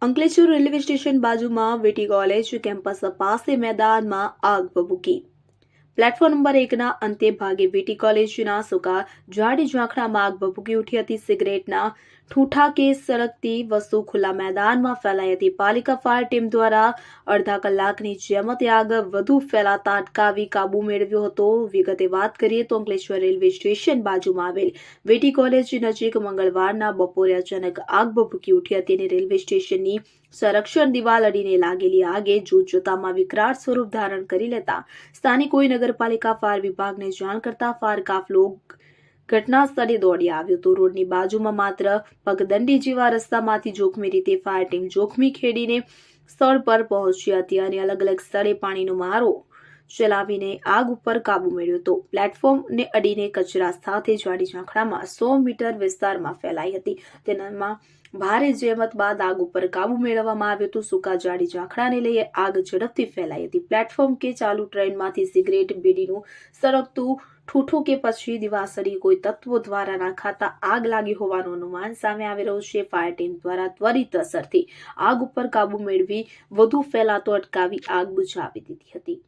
Ankleshwar railway station બાજુમાં વીટી college campus પાસે મેદાનમાં આગ ભભૂકી। પ્લેટફોર્મ નંબર 1ના અંતે ભાગે વીટી કોલેજના સૂકા ઝાડી ઝાંખરામાં આગ ભભૂકી ઉઠી હતી। સિગરેટના ઠૂઠા કે સળગતી વસ્તુ ખુલ્લા મેદાનમાં ફેલાઈ હતી। પાલિકા ફાયર ટીમ દ્વારા અડધા કલાકની જહેમતે આગ વધુ ફેલાતા અટકાવી કાબુ મેળવ્યો હતો। વિગતે વાત કરીએ તો અંકલેશ્વર રેલવે સ્ટેશન બાજુમાં આવેલ વીટી કોલેજ નજીક મંગળવારના બપોરે અચાનક આગ ભભૂકી ઉઠી હતી અને રેલવે સ્ટેશનની સંરક્ષણ દિવાલ અડીને લાગેલી આગે જોતજોતામાં વિકરાળ સ્વરૂપ ધારણ કરી લેતા સ્થાનિકોએ નગરપાલિકા ફાયર વિભાગને જાણ કરતા ફાયર કાફલો ઘટના સ્થળે દોડી આવ્યો હતો। રોડની બાજુમાં માત્ર પગદંડી જેવા રસ્તામાંથી જોખમી રીતે ફાયર ટીમ જોખમી ખેડીને સ્થળ પર પહોંચી હતી અને અલગ અલગ સ્થળે પાણીનો મારો ચલાવીને આગ ઉપર કાબુ મેળવ્યો હતો। પ્લેટફોર્મને અડીને કચરા સાથે ઝાડી ઝાંખરામાં 100 મીટર વિસ્તારમાં ફેલાઈ હતી। તેનામાં ભારે જહેમત બાદ આગ ઉપર કાબુ મેળવવામાં આવ્યો હતો। સૂકા ઝાડી ઝાંખરાને લઈ આગ ઝડપથી ફેલાઈ હતી। પ્લેટફોર્મ કે ચાલુ ટ્રેનમાંથી સિગરેટ બીડીનું સળગતું ઠૂઠું કે પછી દિવાસળી કોઈ તત્વો દ્વારા નાખાતા આગ લાગી હોવાનું અનુમાન સામે આવી રહ્યું છે। ફાયર ટીમ દ્વારા ત્વરિત અસરથી આગ ઉપર કાબુ મેળવી વધુ ફેલાતો અટકાવી આગ બુઝાવી દીધી હતી।